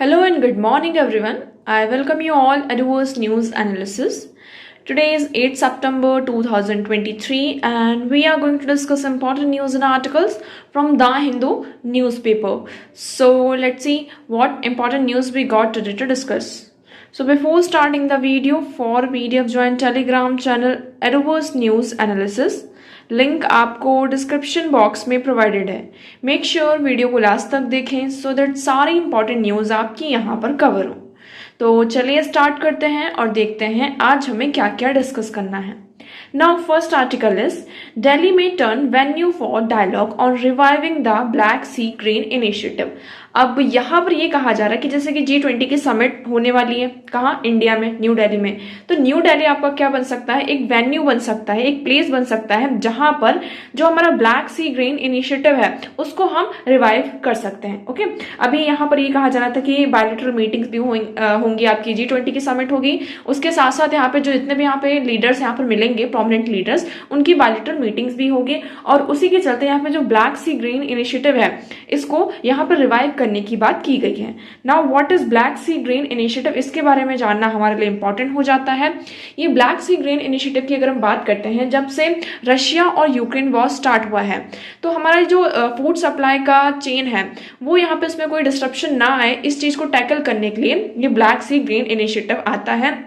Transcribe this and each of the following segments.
Hello and good morning, everyone. I welcome you all at Adverse News Analysis. Today is 8 September 2023, and we are going to discuss important news and articles from The Hindu newspaper. So, let's see what important news we got today to discuss. So, before starting the video, for PDF join Telegram channel Adverse News Analysis. Link आपको description box में provided है. Make sure video को last तक देखें so that सारी important news आपकी यहाँ पर कवर हो. तो चलिए स्टार्ट करते हैं और देखते हैं आज हमें क्या क्या डिस्कस करना है. Now first article is Delhi में turn venue for dialogue on reviving the Black Sea green initiative. अब यहाँ पर ये कहा जा रहा है कि जैसे कि G20 की समिट होने वाली है कहाँ, इंडिया में, न्यू दिल्ली में. तो न्यू दिल्ली आपका क्या बन सकता है, एक वेन्यू बन सकता है, एक प्लेस बन सकता है जहां पर जो हमारा ब्लैक सी ग्रीन इनिशिएटिव है उसको हम रिवाइव कर सकते हैं. ओके, अभी यहाँ पर ये कहा जा रहा था कि बायलैटरल मीटिंग्स भी होंगी, आपकी G20 की समिट होगी, उसके साथ साथ यहाँ पे जो जितने भी यहाँ पे लीडर्स यहाँ पर मिलेंगे, प्रोमिनेंट लीडर्स, उनकी बायलैटरल मीटिंग्स भी होगी. और उसी के चलते यहाँ पे जो ब्लैक सी ग्रीन इनिशिएटिव है इसको यहाँ पर रिवाइव करने की बात की गई है. Now what is Black Sea green Initiative, इसके बारे में जानना हमारे लिए इंपॉर्टेंट हो जाता है. ये ब्लैक सी ग्रीन इनिशिएटिव की अगर हम बात करते हैं, जब से रशिया और यूक्रेन वॉर स्टार्ट हुआ है तो हमारा जो फूड सप्लाई का चेन है वो यहाँ पे इसमें कोई डिस्ट्रप्शन ना आए, इस चीज को टैकल करने के लिए ये ब्लैक सी ग्रीन इनिशिएटिव आता है.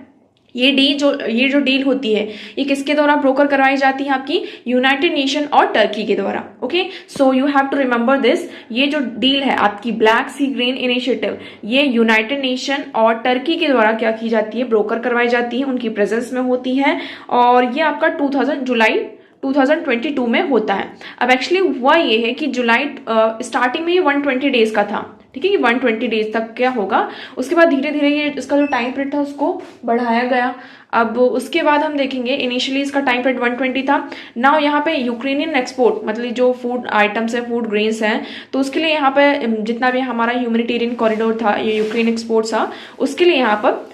ये जो डील होती है ये किसके द्वारा ब्रोकर करवाई जाती है, आपकी यूनाइटेड नेशन और टर्की के द्वारा. Okay, so you have to remember this. ये जो डील है आपकी ब्लैक सी ग्रीन इनिशिएटिव, ये यूनाइटेड नेशन और टर्की के द्वारा क्या की जाती है, ब्रोकर करवाई जाती है, उनकी प्रेजेंस में होती है. और ये आपका जुलाई 2022 में होता है. अब एक्चुअली हुआ ये है कि जुलाई स्टार्टिंग में ये 120 डेज का था, ठीक है, कि 120 डेज तक क्या होगा. उसके बाद धीरे धीरे ये इसका जो टाइम पीरियड था उसको बढ़ाया गया. अब उसके बाद हम देखेंगे, इनिशियली इसका टाइम पीरियड 120 था. नाउ यहाँ पे यूक्रेनियन एक्सपोर्ट, मतलब जो फूड आइटम्स है, फूड ग्रेन्स हैं, तो उसके लिए यहाँ पे जितना भी हमारा ह्यूमैनिटेरियन कॉरिडोर था, ये यूक्रेन एक्सपोर्ट था, उसके लिए यहाँ पर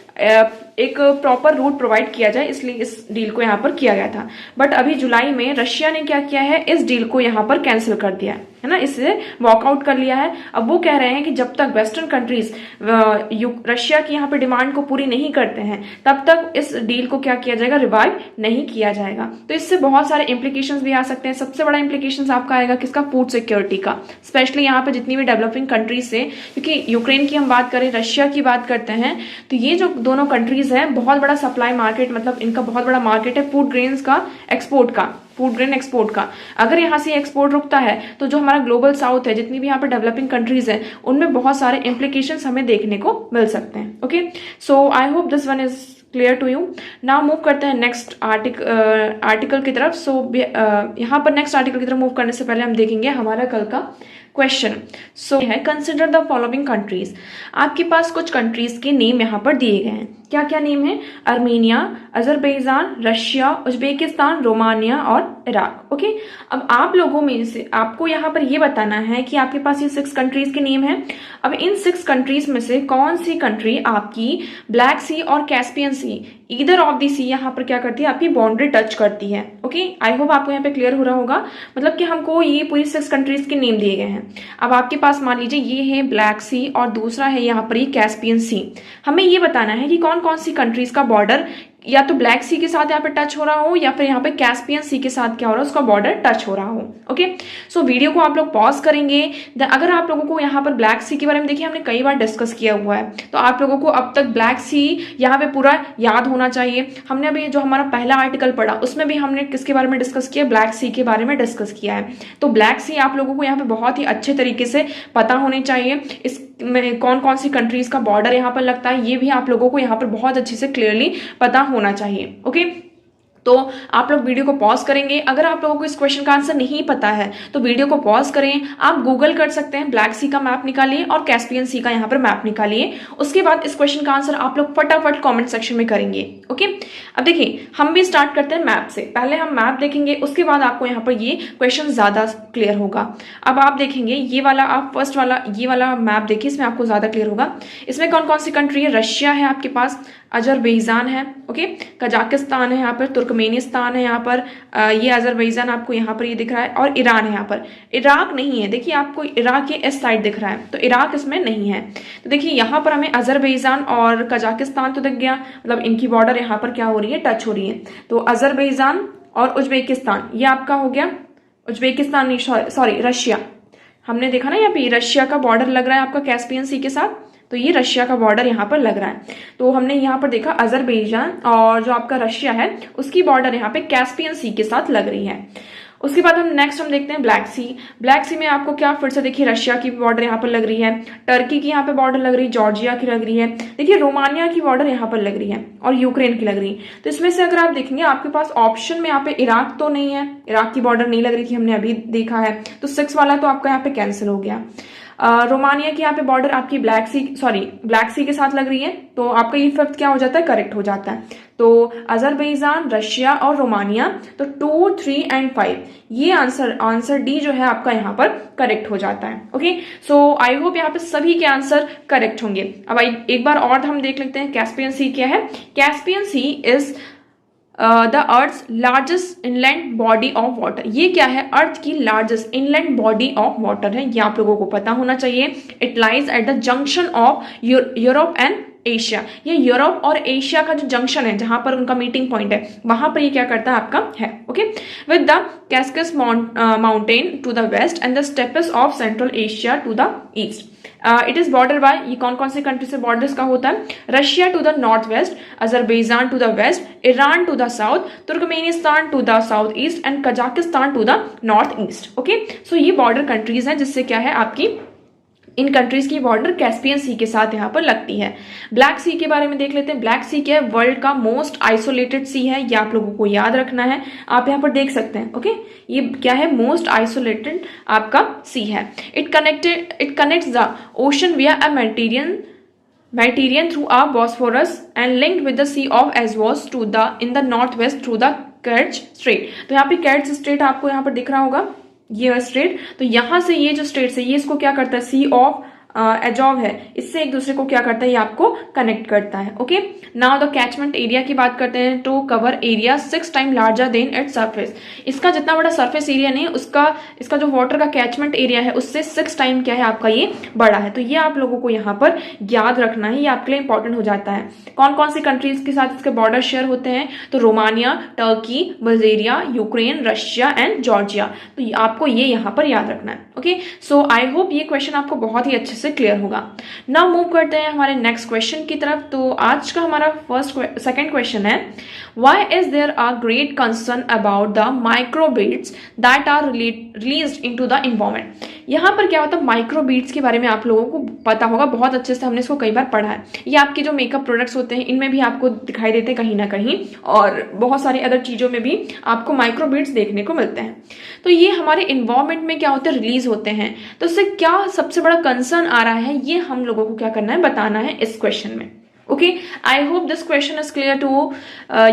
एक प्रॉपर रूट प्रोवाइड किया जाए, इसलिए इस डील को यहाँ पर किया गया था. बट अभी जुलाई में रशिया ने क्या किया है, इस डील को यहाँ पर कैंसिल कर दिया है ना, इससे वॉकआउट कर लिया है. अब वो कह रहे हैं कि जब तक वेस्टर्न कंट्रीज रशिया की यहाँ पे डिमांड को पूरी नहीं करते हैं तब तक इस डील को क्या किया जाएगा, रिवाइव नहीं किया जाएगा. तो इससे बहुत सारे इंप्लीकेशंस भी आ सकते हैं. सबसे बड़ा इंप्लीकेशंस आपका आएगा किसका, फूड सिक्योरिटी का, स्पेशली यहाँ पे जितनी भी डेवलपिंग कंट्रीज से, क्योंकि यूक्रेन की हम बात करें, रशिया की बात करते हैं, तो ये जो दोनों कंट्रीज हैं बहुत बड़ा सप्लाई मार्केट, मतलब इनका बहुत बड़ा मार्केट है फूड ग्रेन्स का, एक्सपोर्ट का, फूड ग्रेन एक्सपोर्ट का. अगर यहाँ से एक्सपोर्ट रुकता है तो जो हमारा ग्लोबल साउथ है, जितनी भी यहाँ पे डेवलपिंग कंट्रीज हैं, उनमें बहुत सारे इंप्लीकेशंस हमें देखने को मिल सकते हैं. Okay, so I hope this one is clear to you. Now move करते हैं नेक्स्ट आर्टिकल की तरफ. सो यहाँ पर नेक्स्ट आर्टिकल की तरफ मूव करने से पहले हम देखेंगे हमारा कल का क्वेश्चन. सो है, कंसिडर द फॉलोइंग कंट्रीज. आपके पास कुछ कंट्रीज के नेम यहाँ पर दिए गए हैं. क्या क्या नेम है, Armenia, Azerbaijan, Russia, Uzbekistan, Romania और इराक. ओके, अब आप लोगों में से आपको यहाँ पर ये बताना है कि आपके पास ये 6 कंट्रीज के नेम हैं. अब इन 6 कंट्रीज में से कौन सी कंट्री आपकी ब्लैक सी और Caspian Sea, either of the sea, यहाँ पर क्या करती है, आपकी बाउंड्री टच करती है. ओके, आई होप आपको यहाँ पे क्लियर हो रहा होगा. मतलब कि हमको ये पूरी 6 कंट्रीज के नेम दिए गए हैं. अब आपके पास मान लीजिए ये है ब्लैक सी और दूसरा है यहाँ पर ये कैस्पियन सी. हमें ये बताना है कि कौन कौन सी कंट्रीज का बॉर्डर या तो ब्लैक सी के साथ यहाँ पे टच हो रहा हो या फिर यहाँ पे कैस्पियन सी के साथ क्या हो रहा है, उसका बॉर्डर टच हो रहा हो. ओके, सो वीडियो को आप लोग पॉज करेंगे. अगर आप लोगों को यहाँ पर ब्लैक सी के बारे में देखिए, हमने कई बार डिस्कस किया हुआ है, तो आप लोगों को अब तक ब्लैक सी यहाँ पे पूरा याद होना चाहिए. हमने अभी जो हमारा पहला आर्टिकल पढ़ा उसमें भी हमने किसके बारे में डिस्कस किया, ब्लैक सी के बारे में डिस्कस किया है. तो ब्लैक सी आप लोगों को यहाँ पे बहुत ही अच्छे तरीके से पता होनी चाहिए. इसमें कौन कौन सी कंट्रीज का बॉर्डर यहाँ पर लगता है ये भी आप लोगों को यहाँ पर बहुत अच्छे से क्लियरली पता होना चाहिए. ओके, तो आप लोग वीडियो को पॉज करेंगे. अगर आप लोगों को इस क्वेश्चन का आंसर नहीं पता है तो वीडियो को पॉज करें. आप गूगल कर सकते हैं, ब्लैक सी का मैप निकालिए और कैस्पियन सी का यहाँ पर मैप निकालिए. उसके बाद इस क्वेश्चन का आंसर आप लोग फटाफट कमेंट सेक्शन में करेंगे. ओके, अब देखिए हम भी स्टार्ट करते हैं मैप से. पहले हम मैप देखेंगे, उसके बाद आपको यहाँ पर ये क्वेश्चन ज्यादा क्लियर होगा. अब आप देखेंगे ये वाला, आप फर्स्ट वाला ये वाला मैप देखिए, इसमें आपको ज्यादा क्लियर होगा. इसमें कौन कौन सी कंट्री है, रशिया है आपके पास, अजरबैजान है, ओके, कजाकिस्तान है, यहाँ पर तुर्कमेनिस्तान है यहाँ पर, ये अजरबैजान आपको यहाँ पर ये दिख रहा है, और ईरान है यहाँ पर। इराक नहीं है, देखिए आपको इराक के इस साइड दिख रहा है, तो इराक इसमें नहीं है। तो देखिए यहाँ पर हमें अजरबैजान और कजाकिस्तान तो दिख गया, मतलब इनकी बॉर्डर यहाँ पर क्या हो रही है, टच हो रही है। तो अजरबैजान और उज्बेकिस्तान ये आपका हो गया, उज्बेकिस्तान नहीं सॉरी रशिया, हमने देखा ना यहाँ पे रशिया का बॉर्डर लग रहा है आपका कैस्पियन सी के साथ, तो ये रशिया का बॉर्डर यहाँ पर लग रहा है। तो हमने यहाँ पर देखा अजरबैजान और जो आपका रशिया है उसकी बॉर्डर यहाँ पे कैस्पियन सी के साथ लग रही है। उसके बाद हम देखते हैं ब्लैक सी। ब्लैक सी में आपको क्या, फिर से देखिए रशिया की बॉर्डर यहाँ पर लग रही है, टर्की की यहाँ पे बॉर्डर लग रही है, जॉर्जिया की लग रही है, देखिए रोमानिया की बॉर्डर यहाँ पर लग रही है, और यूक्रेन की लग रही है। तो इसमें से अगर आप देखेंगे आपके पास ऑप्शन में यहाँ पे इराक तो नहीं है, इराक की बॉर्डर नहीं लग रही थी, हमने अभी देखा है, तो 6 वाला तो आपका यहाँ पे कैंसिल हो गया। रोमानिया की यहाँ पे बॉर्डर आपकी ब्लैक सी के साथ लग रही है, तो आपका ये फिफ्थ क्या हो जाता है, करेक्ट हो जाता है। तो अजरबैजान, रशिया और रोमानिया, तो 2, 3 एंड 5 ये आंसर डी जो है आपका यहाँ पर करेक्ट हो जाता है। ओके, सो आई होप यहाँ पे सभी के आंसर करेक्ट होंगे। अब एक बार और हम देख लेते हैं कैस्पियन सी क्या है। Caspian Sea is the earth largest inland body of water. ये क्या है, अर्थ की largest inland body of water है, ये आप लोगों को पता होना चाहिए। It lies at the junction of Europe and Asia. ये यूरोप और एशिया का जो जंक्शन है, जहां पर उनका मीटिंग पॉइंट है, वहां पर ये क्या करता है आपका है। Okay, with the Caucasus mountain to the west and the steppes of central Asia to the east. It is border by, ये कौन कौन से कंट्री से बॉर्डर्स का होता है, Russia to the north west, Azerbaijan to the west, Iran to the south, Turkmenistan to the south east and Kazakhstan to the north east. Okay, so ये border countries हैं जिससे क्या है आपकी इन कंट्रीज की बॉर्डर कैस्पियन सी के साथ यहाँ पर लगती है। ब्लैक सी के बारे में देख लेते हैं। ब्लैक सी क्या है, वर्ल्ड का मोस्ट आइसोलेटेड सी है, ये आप लोगों को याद रखना है, आप यहाँ पर देख सकते हैं। ओके, ये क्या है, मोस्ट आइसोलेटेड आपका सी है। इट कनेक्ट्स द ओशन विया अ Mediterranean through a Bosphorus and linked with the Sea of Azov to the in the northwest through the Kerch Strait। तो यहाँ पे Kerch Strait आपको यहाँ पर दिख रहा होगा, ये स्ट्रेट, तो यहां से ये जो स्ट्रेट है ये इसको क्या करता है, सी ऑफ एजॉव है, इससे एक दूसरे को क्या करता है, ये आपको कनेक्ट करता है। Okay, now the catchment area की बात करते हैं, तो cover area 6 time larger than its surface. इसका जितना बड़ा सरफेस एरिया नहीं, इसका जो वाटर का कैचमेंट एरिया है उससे 6 टाइम क्या है आपका ये बड़ा है। तो ये आप लोगों को यहाँ पर याद रखना है, ये आपके लिए इंपॉर्टेंट हो जाता है। कौन कौन सी कंट्रीज के साथ इसके बॉर्डर शेयर होते हैं, तो Romania, Turkey, Bulgaria, Ukraine, Russia and Georgia. तो आपको ये यहाँ पर याद रखना है। ओके, सो आई होप ये क्वेश्चन आपको बहुत ही अच्छे से क्लियर होगा। नाउ मूव करते हैं हमारे नेक्स्ट क्वेश्चन की तरफ। तो आज का हमारा सेकंड क्वेश्चन है, why is there a great concern about the microbeads that are released into the environment. यहाँ पर क्या होता है, माइक्रोबीट्स के बारे में आप लोगों को पता होगा बहुत अच्छे से, हमने इसको कई बार पढ़ा है। ये आपके जो मेकअप प्रोडक्ट्स होते हैं इनमें भी आपको दिखाई देते हैं कहीं ना कहीं, और बहुत सारी अदर चीजों में भी आपको माइक्रोबीट्स देखने को मिलते हैं। तो ये हमारे एनवायरनमेंट में क्या होते हैं, रिलीज होते हैं। तो इससे क्या सबसे बड़ा कंसर्न आ रहा है, ये हम लोगों को क्या करना है, बताना है इस क्वेश्चन में। Okay, I hope this question is clear to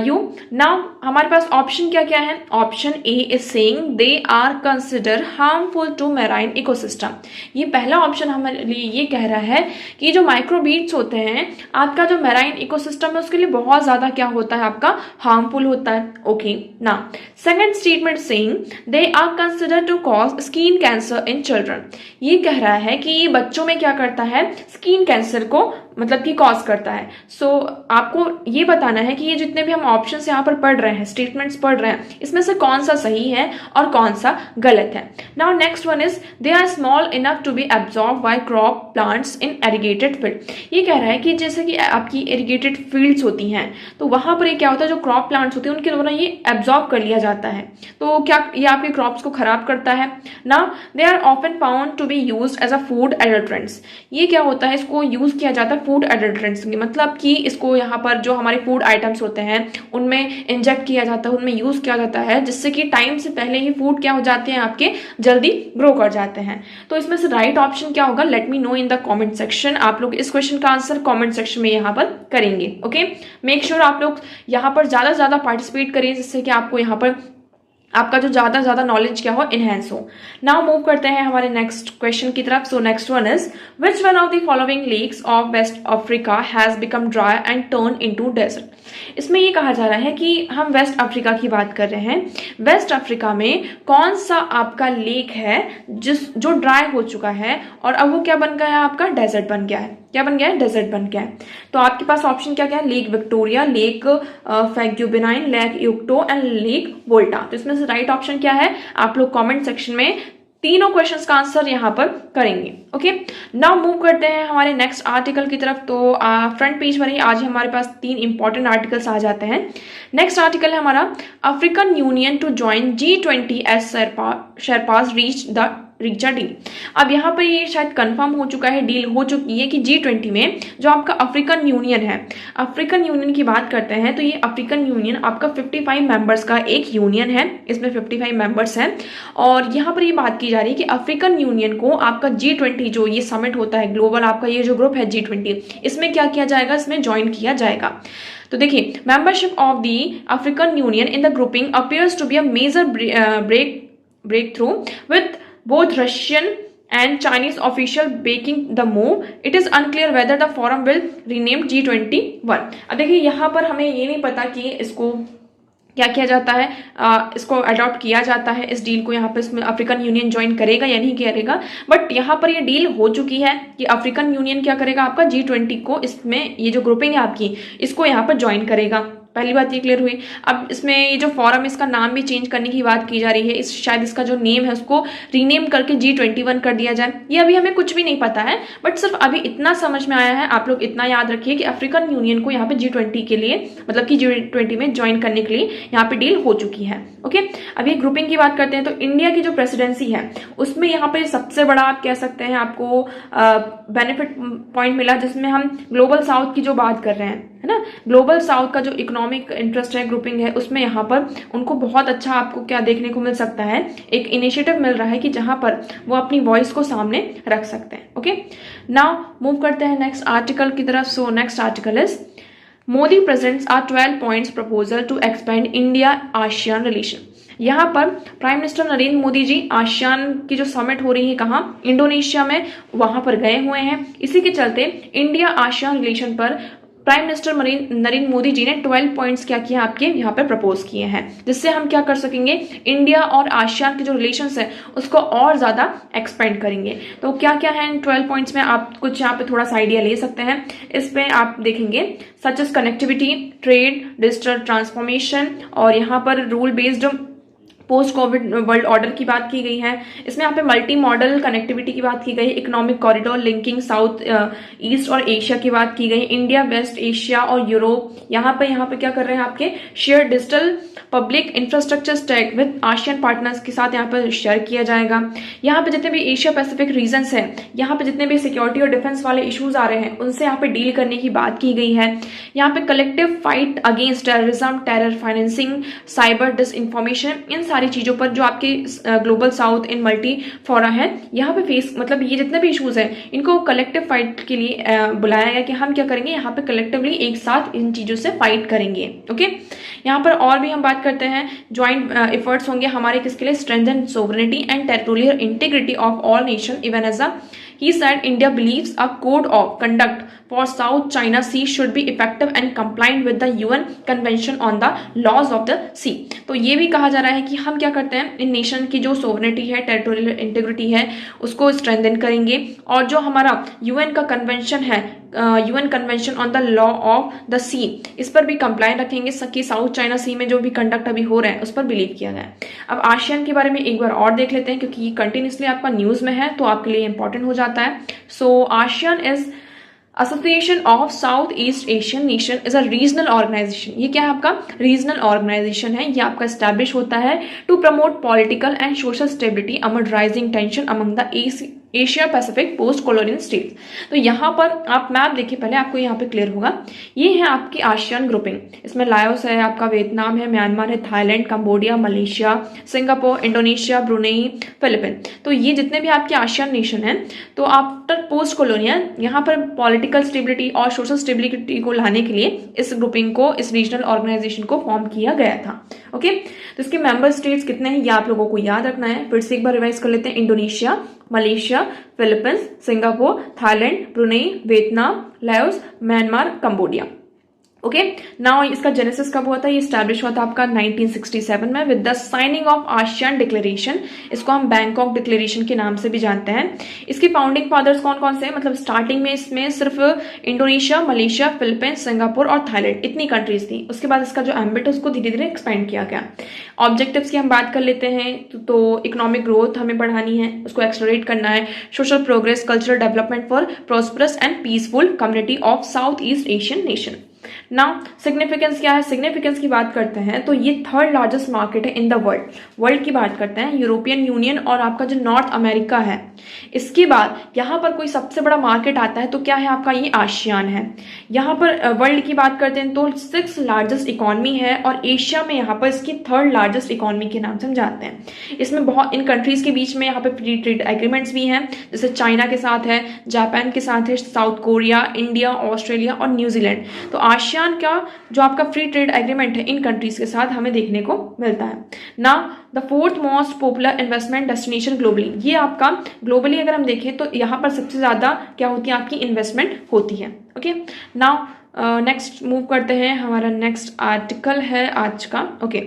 you. Now हमारे पास ऑप्शन क्या क्या है, option A is saying they are consider harmful to marine ecosystem. ये पहला ऑप्शन हमारे लिए ये कह रहा है कि जो माइक्रोबीट्स होते हैं आपका जो मैराइन इकोसिस्टम है उसके लिए बहुत ज्यादा क्या होता है, आपका हार्मफुल होता है। Okay, now second statement saying they are consider to cause skin cancer in children. ये कह रहा है कि ये बच्चों में क्या करता है, स्किन कैंसर को मतलब कि कॉज करता है। सो आपको ये बताना है कि ये जितने भी हम ऑप्शन यहाँ पर पढ़ रहे हैं, स्टेटमेंट्स पढ़ रहे हैं, इसमें से कौन सा सही है और कौन सा गलत है। Now next one is they are small enough to be absorb by crop plants in irrigated field. ये कह रहा है कि जैसे कि आपकी एरिगेटेड फील्ड्स होती हैं तो वहां पर ये क्या होता है, जो क्रॉप प्लांट्स होते हैं उनके द्वारा ये एब्जॉर्ब कर लिया जाता है, तो क्या ये आपके क्रॉप्स को खराब करता है। Now they are often found to be used as a food adulterants. ये क्या होता है, इसको यूज किया जाता है फूड एडल्ट्रेंट्स, मतलब कि इसको यहाँ पर जो हमारे फूड आइटम्स होते हैं उनमें इंजेक्ट किया जाता है, उनमें यूज किया जाता है, जिससे कि टाइम से पहले ही फूड क्या हो जाते हैं, आपके जल्दी ग्रो कर जाते हैं। तो इसमें से राइट ऑप्शन क्या होगा, let me know in the comment section. आप लोग इस क्वेश्चन का आंसर कमेंट सेक्शन में यहाँ पर करेंगे। ओके, मेक श्योर आप लोग यहाँ पर ज्यादा से ज्यादा पार्टिसिपेट करिए, जिससे कि आपको यहाँ पर आपका जो ज़्यादा नॉलेज क्या हो, इनहेंस हो। नाउ मूव करते हैं हमारे नेक्स्ट क्वेश्चन की तरफ। So next one is which one of the following lakes of West Africa has become dry and turn into desert. इसमें ये कहा जा रहा है कि हम वेस्ट अफ्रीका की बात कर रहे हैं। वेस्ट अफ्रीका में कौन सा आपका लेक है जो ड्राई हो चुका है और अब वो क्या बन गया है, आपका डेजर्ट बन गया है। क्या बन गया है, डेजर्ट बन गया है। तो आपके पास ऑप्शन क्या क्या है, Lake Victoria, Lake Faguibine, Lake Yukto and Lake Volta. तो इसमें से राइट ऑप्शन क्या है, आप लोग कमेंट सेक्शन में तीनों क्वेश्चंस का आंसर यहां पर करेंगे। ओके, नाउ मूव करते हैं हमारे नेक्स्ट आर्टिकल की तरफ। तो फ्रंट पेज पर ही आज हमारे पास 3 इंपॉर्टेंट आर्टिकल्स आ जाते हैं। नेक्स्ट आर्टिकल है हमारा African Union to join G20 as sherpas reach a deal. अब यहाँ पर ये शायद कंफर्म हो चुका है, डील हो चुकी है कि G20 में जो आपका अफ्रीकन यूनियन है, अफ्रीकन यूनियन की बात करते हैं तो ये अफ्रीकन यूनियन आपका 55 मेंबर्स का एक यूनियन है। इसमें 55 मेंबर्स हैं और यहाँ पर ये बात की जा रही है कि अफ्रीकन यूनियन को आपका G20 जो ये समिट होता है ग्लोबल, आपका ये जो ग्रुप है G20, इसमें क्या किया जाएगा, इसमें ज्वाइन किया जाएगा। तो देखिए, membership of the African Union in the grouping appears to be a major breakthrough with both Russian and Chinese official backing the move. It is unclear whether the forum will renamed G21. अब देखिए यहाँ पर हमें ये नहीं पता कि इसको क्या किया जाता है, इसको अडॉप्ट किया जाता है, इस डील को यहाँ पर इसमें अफ्रीकन यूनियन ज्वाइन करेगा या नहीं करेगा। बट यहाँ पर ये डील हो चुकी है कि अफ्रीकन यूनियन क्या करेगा, आपका G20 को, इसमें ये जो ग्रुपिंग है आपकी, इसको यहाँ पर ज्वाइन करेगा। पहली बात ये क्लियर हुई। अब इसमें ये जो फॉरम, इसका नाम भी चेंज करने की बात की जा रही है। शायद इसका जो नेम है उसको रीनेम करके G21 कर दिया जाए। ये अभी हमें कुछ भी नहीं पता है, बट सिर्फ अभी इतना समझ में आया है। आप लोग इतना याद रखिए कि अफ्रीकन यूनियन को यहाँ पे G20 के लिए, मतलब कि G20 में ज्वाइन करने के लिए यहाँ पे डील हो चुकी है। ओके, अभी ग्रुपिंग की बात करते हैं तो इंडिया की जो प्रेसिडेंसी है उसमें यहाँ पे सबसे बड़ा आप कह सकते हैं आपको बेनिफिट पॉइंट मिला, जिसमें हम ग्लोबल साउथ की जो बात कर रहे हैं, है ना। ग्लोबल साउथ का जो इकोनॉमिक इंटरेस्ट है, ग्रुपिंग है, उसमें यहाँ पर उनको बहुत अच्छा आपको क्या देखने को मिल सकता है, एक इनिशिएटिव मिल रहा है कि जहां पर वो अपनी वॉइस को सामने रख सकते हैं। ओके, नाउ मूव करते हैं नेक्स्ट आर्टिकल की तरफ। So next article is Modi presents are 12 points proposal to expand India ASEAN relation. यहाँ पर prime minister Narendra Modi ji ASEAN की जो समिट हो रही है, कहाँ, इंडोनेशिया में, वहां पर गए हुए हैं। इसी के चलते इंडिया आसियान रिलेशन पर प्राइम मिनिस्टर नरेंद्र मोदी जी ने 12 पॉइंट्स क्या किया, आपके यहाँ पे प्रपोज किए हैं, जिससे हम क्या कर सकेंगे, इंडिया और आसियान के जो रिलेशंस है उसको और ज्यादा एक्सपेंड करेंगे। तो क्या क्या है इन 12 पॉइंट्स में, आप कुछ यहाँ पे थोड़ा सा आइडिया ले सकते हैं। इस पे आप देखेंगे such as connectivity, trade, digital transformation, और यहाँ पर rule based post covid world order की बात की गई है। इसमें यहाँ पे मल्टी मॉडल कनेक्टिविटी की बात की गई, economic corridor linking south east और एशिया की बात की गई, इंडिया, वेस्ट एशिया और यूरोप। यहाँ पे क्या कर रहे हैं, आपके share digital public infrastructure stack with ASEAN partners के साथ यहाँ पर शेयर किया जाएगा। यहाँ पे जितने भी एशिया पैसिफिक रीजन्स है, यहाँ पे जितने भी सिक्योरिटी और डिफेंस वाले इश्यूज आ रहे हैं, उनसे यहाँ पे डील करने की बात की गई है। यहाँ पे collective fight against terrorism, terror financing, cyber disinformation, इन सारी चीजों पर जो आपके ग्लोबल साउथ इन मल्टी फोरा है, यहाँ पे फेस, मतलब ये जितने भी इश्यूज हैं, इनको कलेक्टिव फाइट के लिए बुलाया गया कि हम क्या करेंगे, यहाँ पे कलेक्टिवली एक साथ इन चीजों से फाइट करेंगे। ओके, यहाँ पर और भी हम बात करते हैं, ज्वाइंट एफर्ट्स होंगे हमारे किसके लिए, strengthen sovereignty and territorial integrity of all nation even as a He said India believes a code of conduct for South China Sea should be effective and compliant with the UN Convention on the Laws of the Sea। तो ये भी कहा जा रहा है कि हम क्या करते हैं, इन नेशन की जो सोवरेनिटी है, टेरिटोरियल इंटीग्रिटी है, उसको स्ट्रेंथन करेंगे, और जो हमारा यूएन का कन्वेंशन है, UN convention on the law of the sea, इस पर भी कंप्लाइंट रखेंगे। सकी साउथ चाइना सी में जो भी कंडक्ट अभी हो रहे हैं उस पर बिलीव किया गया है। अब आसियान के बारे में एक बार और देख लेते हैं, क्योंकि ये कंटिन्यूसली आपका न्यूज में है तो आपके लिए इंपॉर्टेंट हो जाता है। So ASEAN is association of south east Asian nation is a regional organisation. ये क्या है, आपका रीजनल ऑर्गेनाइजेशन है। ये आपका एस्टैब्लिश होता है to promote political and social stability amid rising tension among the Asia Pacific post colonial states. तो यहाँ पर आप मैप देखिए, पहले आपको यहाँ पे क्लियर होगा, ये है आपकी आसियान ग्रुपिंग। इसमें लाओस है, आपका वियतनाम है, म्यांमार है, Thailand, Cambodia, Malaysia, Singapore, Indonesia, Brunei, Philippine. तो ये जितने भी आपके आसियान नेशन हैं, तो आफ्टर पोस्ट कॉलोनियल यहाँ पर पॉलिटिकल स्टेबिलिटी और सोशल स्टेबिलिटी को लाने के लिए इस ग्रुपिंग को, इस रीजनल ऑर्गेनाइजेशन को फॉर्म किया गया था। ओके, तो इसके मेंबर स्टेट्स कितने हैं ये आप लोगों को याद रखना है। फिर से एक बार रिवाइज कर लेते हैं। Indonesia, Malaysia, Philippines, Singapore, Thailand, Brunei, Vietnam, Laos, Myanmar, Cambodia. Okay, now इसका जेनेसिस कब हुआ था? ये स्टैब्लिश हुआ था आपका 1967 में with the signing off ASEAN declaration. इसको हम बैंकॉक डिक्लेरेशन के नाम से भी जानते हैं। इसके फाउंडिंग फादर्स कौन कौन से हैं? मतलब स्टार्टिंग में इसमें सिर्फ इंडोनेशिया, मलेशिया, फिलीपींस, सिंगापुर और थाईलैंड इतनी कंट्रीज थी। उसके बाद इसका जो एम्बिट है उसको धीरे धीरे एक्सपेंड किया गया। ऑब्जेक्टिव्स की हम बात कर लेते हैं तो इकोनॉमिक ग्रोथ हमें बढ़ानी है, उसको एक्सलरेट करना है, social progress, cultural development for prosperous and peaceful community of south east Asian nation. Now significance क्या है? सिग्निफिकेंस की बात करते हैं तो ये थर्ड लार्जेस्ट मार्केट है इन द वर्ल्ड की बात करते हैं। यूरोपियन यूनियन और आपका जो नॉर्थ अमेरिका है, इसके बाद यहाँ पर कोई सबसे बड़ा मार्केट आता है तो क्या है आपका? ये आसियान है। यहाँ पर वर्ल्ड की बात करते हैं तो 6th लार्जेस्ट इकोनॉमी है और एशिया में यहाँ पर इसकी 3rd लार्जेस्ट इकोनॉमी के नाम से हम जानते हैं। इसमें बहुत इन कंट्रीज के बीच में यहाँ पे फ्री ट्रेड एग्रीमेंट्स भी हैं, जैसे चाइना के साथ है, जापान के साथ है, साउथ कोरिया, इंडिया, ऑस्ट्रेलिया और न्यूजीलैंड। तो आसियान का जो आपका फ्री ट्रेड एग्रीमेंट है इन कंट्रीज के साथ हमें देखने को मिलता है। Now the 4th most popular investment destination globally, ये आपका ग्लोबली अगर हम देखें तो यहाँ पर सबसे ज्यादा क्या होती है? आपकी इन्वेस्टमेंट होती है। ओके, नाउ नेक्स्ट मूव करते हैं। हमारा नेक्स्ट आर्टिकल है आज का। Okay,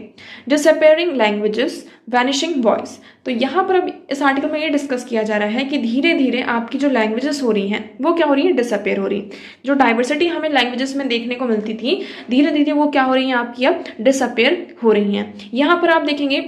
disappearing languages, vanishing voice. तो यहाँ पर अब इस आर्टिकल में ये डिस्कस किया जा रहा है कि धीरे धीरे आपकी जो लैंग्वेजेस हो रही हैं वो क्या हो रही है? डिसअपेयर हो रही है। जो डाइवर्सिटी हमें लैंग्वेजेस में देखने को मिलती थी धीरे धीरे वो क्या हो रही है? आपकी अब डिसअपेयर हो रही हैं। यहाँ पर आप देखेंगे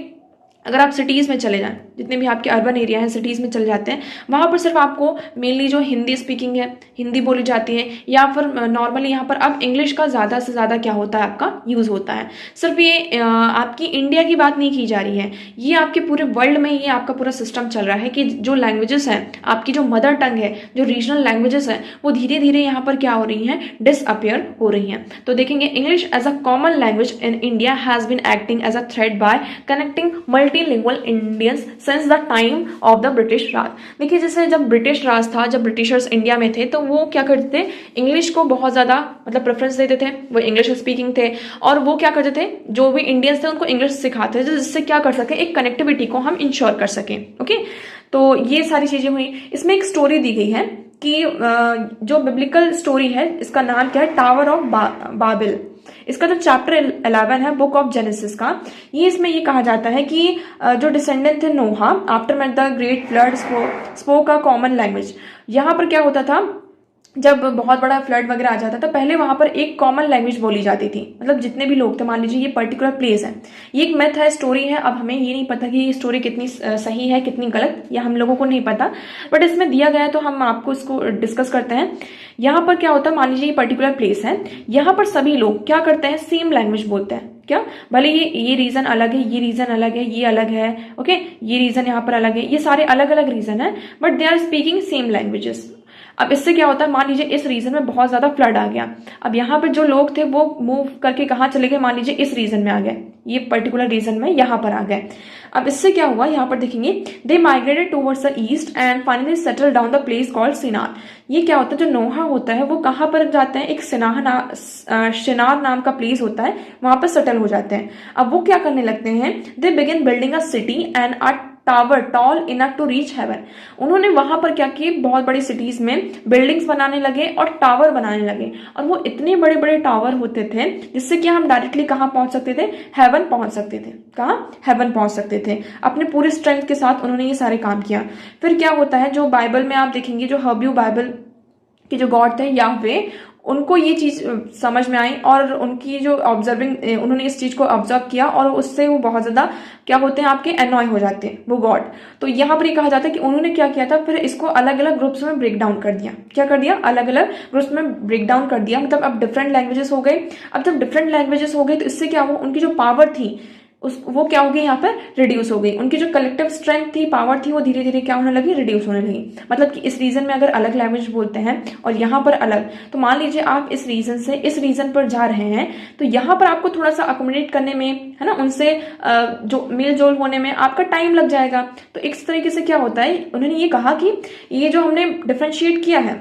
अगर आप सिटीज़ में चले जाएं, जितने भी आपके अर्बन एरिया हैं सिटीज़ में चले जाते हैं, वहाँ पर सिर्फ आपको मेनली जो हिंदी स्पीकिंग है, हिंदी बोली जाती है, या फिर नॉर्मली यहाँ पर अब इंग्लिश का ज़्यादा से ज़्यादा क्या होता है? आपका यूज़ होता है। सिर्फ ये आपकी इंडिया की बात नहीं की जा रही है, ये आपके पूरे वर्ल्ड में ये आपका पूरा सिस्टम चल रहा है कि जो लैंग्वेजेस हैं, आपकी जो मदर टंग है, जो रीजनल लैंग्वेजेस हैं, वो धीरे धीरे यहाँ पर क्या हो रही हैं? डिसअपियर हो रही हैं। तो देखेंगे English as a common language in India has been acting as a thread by connecting multilingual Indians since the time of the British Raj. देखिए जैसे जब ब्रिटिश राज था, जब ब्रिटिशर्स इंडिया में थे तो वो क्या करते थे? इंग्लिश को बहुत ज़्यादा मतलब प्रेफरेंस देते थे, वो इंग्लिश स्पीकिंग थे और वो क्या करते थे? जो भी इंडियंस थे उनको इंग्लिश सिखाते थे जिससे क्या कर सके? एक कनेक्टिविटी को हम इंश्योर कर सकें। ओके, तो ये सारी चीज़ें हुई। इसमें एक स्टोरी दी गई है कि जो बिब्लिकल स्टोरी है इसका नाम क्या है? Tower of Babil. इसका जो चैप्टर 11 है बुक ऑफ जेनेसिस का, ये इसमें ये कहा जाता है कि जो डिसेंडेंट थे Noah after met the great flood spoke a common language. यहाँ पर क्या होता था? जब बहुत बड़ा फ्लड वगैरह आ जाता था पहले वहां पर एक कॉमन लैंग्वेज बोली जाती थी, मतलब जितने भी लोग थे। मान लीजिए ये पर्टिकुलर प्लेस है, ये एक मैथ है, स्टोरी है। अब हमें ये नहीं पता कि ये स्टोरी कितनी सही है कितनी गलत, या हम लोगों को नहीं पता, बट इसमें दिया गया है तो हम आपको इसको डिस्कस करते हैं। यहाँ पर क्या होता है? मान लीजिए ये पर्टिकुलर प्लेस है, यहाँ पर सभी लोग क्या करते हैं? सेम लैंग्वेज बोलते हैं। क्या? भले ये रीजन अलग है, ये रीजन अलग है, ये अलग है, ओके, ये रीजन यहाँ पर अलग है, ये सारे अलग अलग रीजन है, but they are speaking same languages. अब इससे क्या होता है? मान लीजिए इस रीजन में बहुत ज्यादा फ्लड आ गया, अब यहाँ पे जो लोग थे वो मूव करके कहाँ चले गए? मान लीजिए इस रीजन में आ गए, ये पर्टिकुलर रीजन में यहाँ पर आ गए। अब इससे क्या हुआ? यहाँ पर देखेंगे they migrated towards the east and finally settle down the place called Shinar. ये क्या होता है? जो नोहा होता है वो कहाँ पर जाते हैं? एक शिनार नाम का प्लेस होता है, वहां पर सेटल हो जाते हैं। अब वो क्या करने लगते हैं? They begin building a city and a tower tall enough to reach heaven. उन्होंने वहां पर क्या किए? बहुत बड़ी सिटीज में बिल्डिंग्स बनाने लगे और टावर बनाने लगे, और वो इतने बड़े बड़े टावर होते थे जिससे कि हम डायरेक्टली कहाँ पहुंच सकते थे? हेवन पहुंच सकते थे। कहाँ? हेवन पहुंच सकते थे। अपने पूरे स्ट्रेंथ के साथ उन्होंने ये सारे काम किया। फिर क्या होता है? जो बाइबल में आप देखेंगे, जो हब्रू बाइबल के जो गॉड थे याहवे, उनको ये चीज समझ में आई और उनकी जो ऑब्जर्विंग, उन्होंने इस चीज को ऑब्जर्व किया और उससे वो बहुत ज्यादा क्या होते हैं? आपके एनॉय हो जाते हैं वो गॉड। तो यहाँ पर ये कहा जाता है कि उन्होंने क्या किया था? फिर इसको अलग अलग ग्रुप्स में ब्रेक डाउन कर दिया। क्या कर दिया? अलग अलग ग्रुप्स में ब्रेक डाउन कर दिया। मतलब अब डिफरेंट लैंग्वेजेस हो गए। अब जब डिफरेंट लैंग्वेजेस हो गए तो इससे क्या हुआ? उनकी जो पावर थी वो क्या हो गई? यहाँ पर रिड्यूस हो गई। उनकी जो कलेक्टिव स्ट्रेंथ थी, पावर थी, वो धीरे धीरे क्या होने लगी? रिड्यूस होने लगी। मतलब कि इस रीजन में अगर अलग लैंग्वेज बोलते हैं और यहाँ पर अलग, तो मान लीजिए आप इस रीजन से इस रीजन पर जा रहे हैं तो यहाँ पर आपको थोड़ा सा अकोमोडेट करने में, है ना, उनसे जो मेल जोल होने में आपका टाइम लग जाएगा। तो इस तरीके से क्या होता है? उन्होंने ये कहा कि ये जो हमने डिफ्रेंशिएट किया है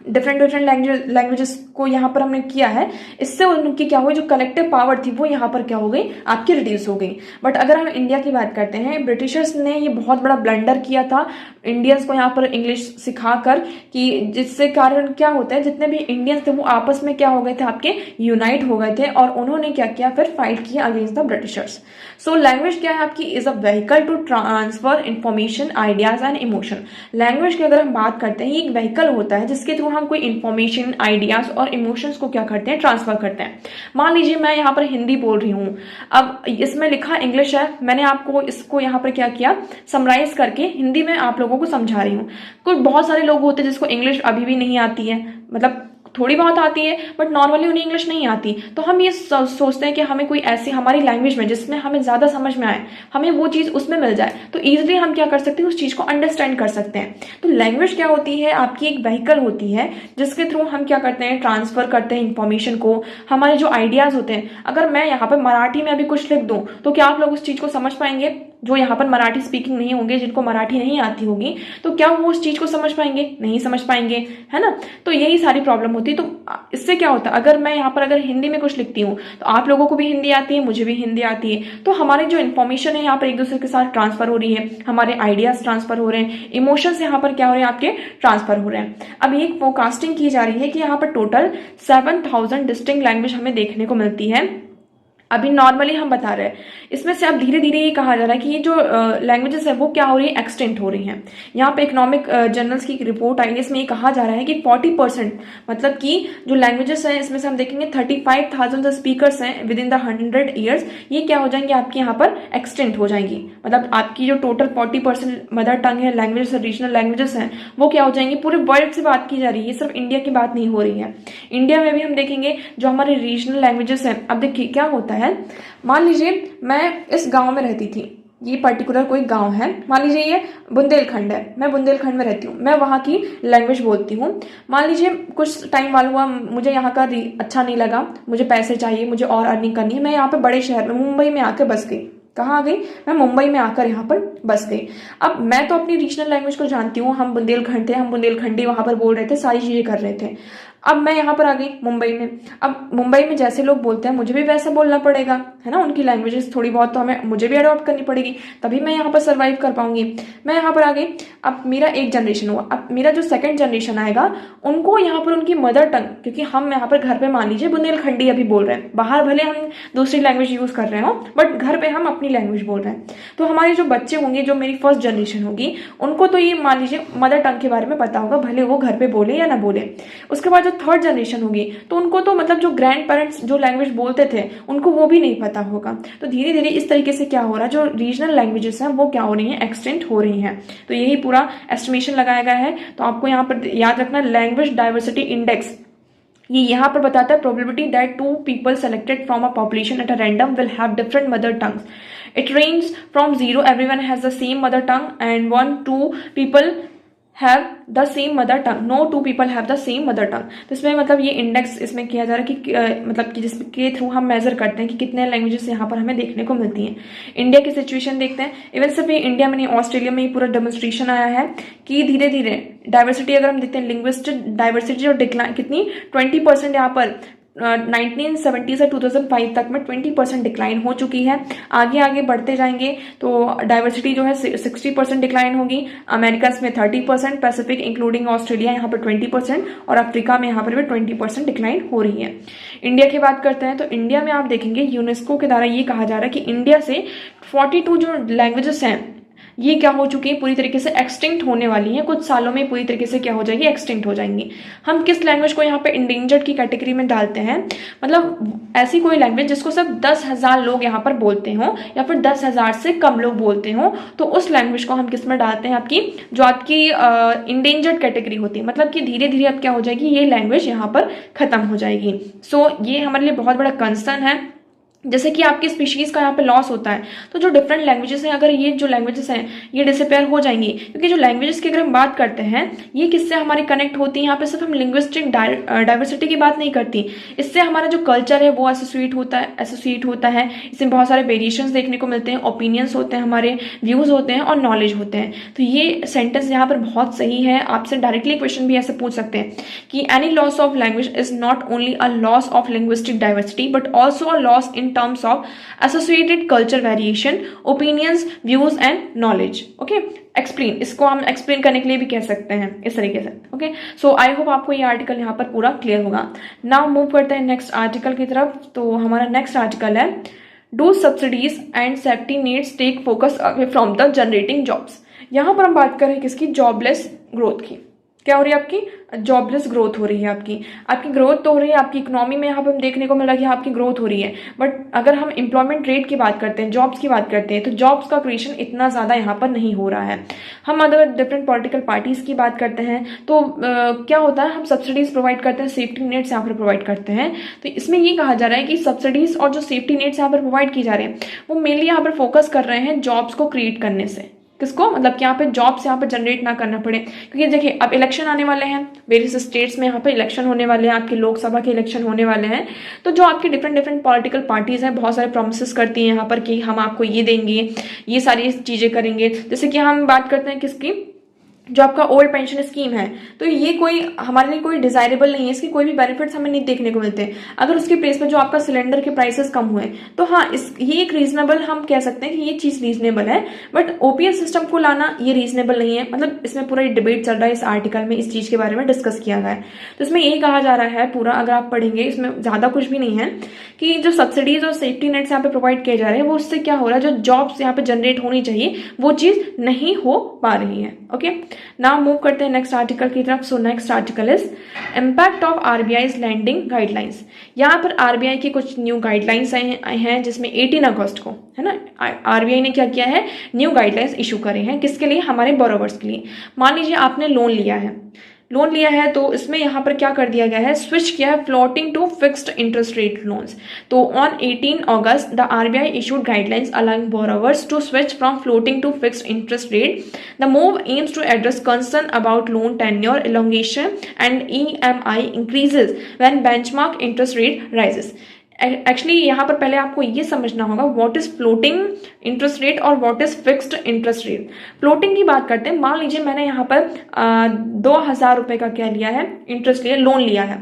डिफरेंट डिफरेंट लैंग्वेजेस को यहाँ पर हमने किया है, इससे उनकी क्या हुई, जो कलेक्टिव पावर थी वो यहाँ पर क्या हो गई, आपकी रिड्यूस हो गई। बट अगर हम इंडिया की बात करते हैं, ब्रिटिशर्स ने ये बहुत बड़ा ब्लंडर किया था इंडियंस को यहाँ पर इंग्लिश सिखाकर, कि जिससे कारण क्या होता है, जितने भी इंडियंस थे वो आपस में क्या हो गए थे, आपके यूनाइट हो गए थे, और उन्होंने क्या किया, फिर फाइट किया against the Britishers. So language क्या है आपकी, is a vehicle to transfer information, ideas and emotion. Language की अगर हम बात करते हैं, ये एक व्हीकल होता है जिसके थ्रू हम कोई इंफॉर्मेशन, आइडियाज और इमोशंस को क्या करते हैं, ट्रांसफर करते हैं। मान लीजिए मैं यहाँ पर हिंदी बोल रही हूँ, अब इसमें लिखा इंग्लिश है, मैंने आपको इसको यहाँ पर क्या किया, समराइज करके हिंदी में आप लोगों को समझा रही हूँ। कुछ बहुत सारे लोग होते हैं जिसको इंग्लिश अभी भी नहीं आती है, मतलब थोड़ी बहुत आती है, बट नॉर्मली उन्हें इंग्लिश नहीं आती। तो हम ये सोचते हैं कि हमें कोई ऐसी हमारी लैंग्वेज में जिसमें हमें ज़्यादा समझ में आए, हमें वो चीज़ उसमें मिल जाए, तो ईजिली हम क्या कर सकते हैं, उस चीज़ को अंडरस्टैंड कर सकते हैं। तो लैंग्वेज क्या होती है, आपकी एक व्हीकल होती है जिसके थ्रू हम क्या करते हैं, ट्रांसफर करते हैं इंफॉर्मेशन को, हमारे जो आइडियाज़ होते हैं। अगर मैं यहाँ पर मराठी में अभी कुछ लिख दूँ तो क्या आप लोग उस चीज़ को समझ पाएंगे, जो यहाँ पर मराठी स्पीकिंग नहीं होंगे, जिनको मराठी नहीं आती होगी, तो क्या वो उस चीज़ को समझ पाएंगे, नहीं समझ पाएंगे, है ना। तो यही सारी प्रॉब्लम होती है। तो इससे क्या होता है, अगर मैं यहाँ पर अगर हिंदी में कुछ लिखती हूँ तो आप लोगों को भी हिंदी आती है, मुझे भी हिंदी आती है, तो हमारी जो इन्फॉर्मेशन है यहाँ पर एक दूसरे के साथ ट्रांसफर हो रही है, हमारे आइडियाज ट्रांसफर हो रहे हैं, इमोशंस यहाँ पर क्या हो रहे हैं, आपके ट्रांसफर हो रहे हैं। अब ये फोरकास्टिंग की जा रही है कि यहाँ पर टोटल 7000 डिस्टिंक्ट लैंग्वेज हमें देखने को मिलती है। अभी नॉर्मली हम बता रहे हैं, इसमें से अब धीरे धीरे ये कहा जा रहा है कि ये जो लैंग्वेजेस है वो क्या हो रही है, एक्सटेंट हो रही हैं। यहाँ पे इकोनॉमिक जर्नल्स की रिपोर्ट आई है, इसमें ये कहा जा रहा है कि 40%, मतलब कि जो लैंग्वेजेस हैं इसमें से हम देखेंगे 35,000 जो स्पीकर्स हैं विद इन द 100 ईयर्स, ये क्या हो जाएंगे, आपकी यहाँ पर एक्सटेंट हो जाएंगी। मतलब आपकी जो टोटल 40% मदर टंग है, लैंग्वेजेस, रीजनल लैंग्वेजेस हैं, वो क्या हो जाएंगी, पूरे वर्ल्ड से बात की जा रही है, सिर्फ इंडिया की बात नहीं हो रही है। इंडिया में भी हम देखेंगे जो हमारे रीजनल लैंग्वेजेस हैं। अब देखिए क्या होता है, मान लीजिए मैं इस गांव में रहती थी, ये पर्टिकुलर कोई गांव है, मान लीजिए ये बुंदेलखंड है, मैं बुंदेलखंड में रहती हूँ, मैं वहाँ की लैंग्वेज बोलती हूँ। मान लीजिए कुछ टाइम वाला हुआ, मुझे यहाँ का अच्छा नहीं लगा, मुझे पैसे चाहिए, मुझे और अर्निंग करनी है, मैं यहाँ पे बड़े शहर में मुंबई में आकर बस गई। कहाँ आ गई, मैं मुंबई में आकर यहाँ पर बस गई। अब मैं तो अपनी रीजनल लैंग्वेज को जानती हूँ, हम बुंदेलखंड थे, हम बुंदेलखंडी वहाँ पर बोल रहे थे, सारी चीज़ें कर रहे थे। अब मैं यहाँ पर आ गई मुंबई में, अब मुंबई में जैसे लोग बोलते हैं मुझे भी वैसा बोलना पड़ेगा, है ना। उनकी लैंग्वेजेस थोड़ी बहुत तो हमें मुझे भी अडॉप्ट करनी पड़ेगी, तभी मैं यहाँ पर सर्वाइव कर पाऊंगी। मैं यहाँ पर आ गई, अब मेरा एक जनरेशन हुआ, अब मेरा जो सेकंड जनरेशन आएगा, उनको यहाँ पर उनकी मदर टंग, क्योंकि हम यहाँ पर घर पे मान लीजिए बुंदेलखंडी अभी बोल रहे हैं, बाहर भले हम दूसरी लैंग्वेज यूज कर रहे हो, बट घर पे हम अपनी लैंग्वेज बोल रहे हैं। तो हमारे जो बच्चे होंगे, जो मेरी फर्स्ट जनरेशन होगी, उनको तो ये मान लीजिए मदर टंग के बारे में पता होगा, भले वो घर पे बोले या ना बोले। उसके बाद थर्ड जनरेशन होगी तो उनको तो मतलब जो ग्रैंड पेरेंट्स जो लैंग्वेज बोलते थे उनको वो भी नहीं पता होगा। तो धीरे धीरे इस तरीके से क्या हो रहा है, जो रीजनल लैंग्वेजेस हैं वो क्या हो रही हैं, एक्सटेंट हो रही हैं। तो यही पूरा एस्टिमेशन लगाया गया है। तो आपको यहाँ पर याद रखना, लैंग्वेज डाइवर्सिटी इंडेक्स, ये यहाँ पर बताता है probability that 2 people selected from a population at a random will have different mother tongues. It ranges from 0, everyone has the same mother tongue, and 1, 2 people have the same mother tongue, no 2 people have the same mother tongue। तो इसमें मतलब ये index इसमें किया जा रहा है कि मतलब कि जिसके थ्रू हम मेजर करते हैं कि कितने लैंग्वेजेस यहाँ पर हमें देखने को मिलती हैं। इंडिया की सिचुएशन देखते हैं, इवन सिर्फ ये इंडिया में नहीं, ऑस्ट्रेलिया में ही पूरा डेमोन्स्ट्रेशन आया है कि धीरे धीरे डाइवर्सिटी अगर हम देखते हैं, लिंग्विस्टिक डाइवर्सिटी जो डिक्लाइन कितनी 20% यहाँ पर 1970 से 2005 तक में 20% डिक्लाइन हो चुकी है। आगे आगे बढ़ते जाएंगे तो डाइवर्सिटी जो है 60% डिक्लाइन होगी, अमेरिकन में 30%, पैसिफिक इंक्लूडिंग ऑस्ट्रेलिया यहाँ पर 20%, और अफ्रीका में यहाँ पर भी 20% डिक्लाइन हो रही है। इंडिया की बात करते हैं तो इंडिया में आप देखेंगे यूनेस्को के द्वारा ये कहा जा रहा है कि इंडिया से 42 जो लैंग्वेजेस हैं ये क्या हो चुकी है, पूरी तरीके से एक्सटिंक्ट होने वाली है, कुछ सालों में पूरी तरीके से क्या हो जाएगी, एक्सटिंक्ट हो जाएंगी। हम किस लैंग्वेज को यहाँ पे इंडेंजर्ड की कैटेगरी में डालते हैं, मतलब ऐसी कोई लैंग्वेज जिसको सिर्फ 10,000 लोग यहाँ पर बोलते हो या फिर 10,000 से कम लोग बोलते हो, तो उस लैंग्वेज को हम किस में डालते हैं, आपकी जो आपकी इंडेंजर्ड कैटेगरी होती है, मतलब कि धीरे धीरे अब क्या हो जाएगी, ये लैंग्वेज यहाँ पर खत्म हो जाएगी। सो ये हमारे लिए बहुत बड़ा कंसर्न है। जैसे कि आपकी स्पीशीज़ का यहाँ पे लॉस होता है, तो जो डिफरेंट लैंग्वेजेस हैं, अगर ये जो लैंग्वेजेस हैं ये डिसअपेयर हो जाएंगी, क्योंकि जो लैंग्वेजेस की अगर हम बात करते हैं ये किससे हमारी कनेक्ट होती है, यहाँ पे सिर्फ हम लिंग्विस्टिक डाइवर्सिटी की बात नहीं करती, इससे हमारा जो कल्चर है वो एसोसिएट होता है। इसमें बहुत सारे वेरिएशंस देखने को मिलते हैं, ओपिनियंस होते हैं, हमारे व्यूज़ होते हैं और नॉलेज होते हैं। तो ये सेंटेंस यहाँ पर बहुत सही है। आपसे डायरेक्टली क्वेश्चन भी ऐसे पूछ सकते हैं कि any loss of language is not only a loss of linguistic diversity but also a loss in terms of associated culture variation, opinions, views and knowledge. Okay, explain, इसको हम explain करने के लिए भी कह सकते हैं इस तरीके से। Okay, so I hope आपको ये आर्टिकल यहाँ पर पूरा क्लियर होगा। Now move करते हैं नेक्स्ट आर्टिकल की तरफ। तो हमारा नेक्स्ट आर्टिकल है do subsidies and safety nets take focus away from the generating jobs. यहाँ पर हम बात कर रहे हैं किसकी, जॉबलेस ग्रोथ की। क्या हो रही है आपकी, जॉबलेस ग्रोथ हो रही है। आपकी ग्रोथ तो हो रही है, आपकी इकोनॉमी में यहाँ पर हम देखने को मिल रहा है कि आपकी ग्रोथ हो रही है, बट अगर हम एम्प्लॉयमेंट रेट की बात करते हैं, जॉब्स की बात करते हैं, तो जॉब्स का क्रिएशन इतना ज़्यादा यहाँ पर नहीं हो रहा है। हम अगर डिफरेंट पॉलिटिकल पार्टीज़ की बात करते हैं तो क्या होता है, हम सब्सिडीज़ प्रोवाइड करते हैं, सेफ्टी नेट्स यहाँ पर प्रोवाइड करते हैं। तो इसमें ये कहा जा रहा है कि सब्सिडीज़ और जो सेफ्टी नेट्स यहाँ पर प्रोवाइड किए जा रहे हैं वो मेनली यहाँ पर फोकस कर रहे हैं जॉब्स को क्रिएट करने से। किसको, मतलब कि यहाँ पे जॉब्स यहाँ पे जनरेट ना करना पड़े, क्योंकि देखिए अब इलेक्शन आने वाले हैं, वेरियस स्टेट्स में यहाँ पे इलेक्शन होने वाले हैं, आपके लोकसभा के इलेक्शन होने वाले हैं। तो जो आपकी डिफरेंट पॉलिटिकल पार्टीज हैं बहुत सारे प्रोमिसेस करती हैं यहाँ पर कि हम आपको ये देंगे, ये सारी चीज़ें करेंगे। जैसे कि हम बात करते हैं किसकी, जो आपका ओल्ड पेंशन स्कीम है, तो ये कोई हमारे लिए कोई डिजायरेबल नहीं है, इसके कोई भी बेनिफिट्स हमें नहीं देखने को मिलते। अगर उसके प्लेस पे जो आपका सिलेंडर के प्राइसेस कम हुए तो हाँ, ये एक रीजनेबल, हम कह सकते हैं कि ये चीज रीजनेबल है, बट ओपीएस सिस्टम को लाना ये रीजनेबल नहीं है। मतलब इसमें पूरा डिबेट चल रहा है, इस आर्टिकल में इस चीज के बारे में डिस्कस किया गया है। तो इसमें यही कहा जा रहा है पूरा, अगर आप पढ़ेंगे इसमें ज्यादा कुछ भी नहीं है, कि जो सब्सिडीज और सेफ्टी नेट्स यहाँ पे प्रोवाइड किए जा रहे हैं वो उससे क्या हो रहा है, जो जॉब्स यहाँ पे जनरेट होनी चाहिए वो चीज नहीं हो पा रही है। ओके, नाउ मूव करते हैं नेक्स्ट आर्टिकल की तरफ। So next article is impact of RBI's lending guidelines. यहाँ पर आरबीआई की कुछ न्यू गाइडलाइंस आए हैं, जिसमें 18 अगस्त को, है ना, आरबीआई ने क्या किया है, न्यू गाइडलाइंस इशू करे हैं। किसके लिए, हमारे बोरोवर्स के लिए। मान लीजिए आपने लोन लिया है तो इसमें यहाँ पर क्या कर दिया गया है, स्विच किया है floating to fixed interest rate loans. तो on 18 August the RBI issued guidelines allowing borrowers to switch from floating to fixed interest rate. The move aims to address concern about loan tenure elongation and EMI increases when benchmark interest rate rises। Actually यहाँ पर पहले आपको ये समझना होगा what is floating interest rate और what is fixed interest rate. Floating की बात करते हैं, मान लीजिए मैंने यहाँ पर 2,000 रुपए का क्या लिया है, इंटरेस्ट लिया, लोन लिया है।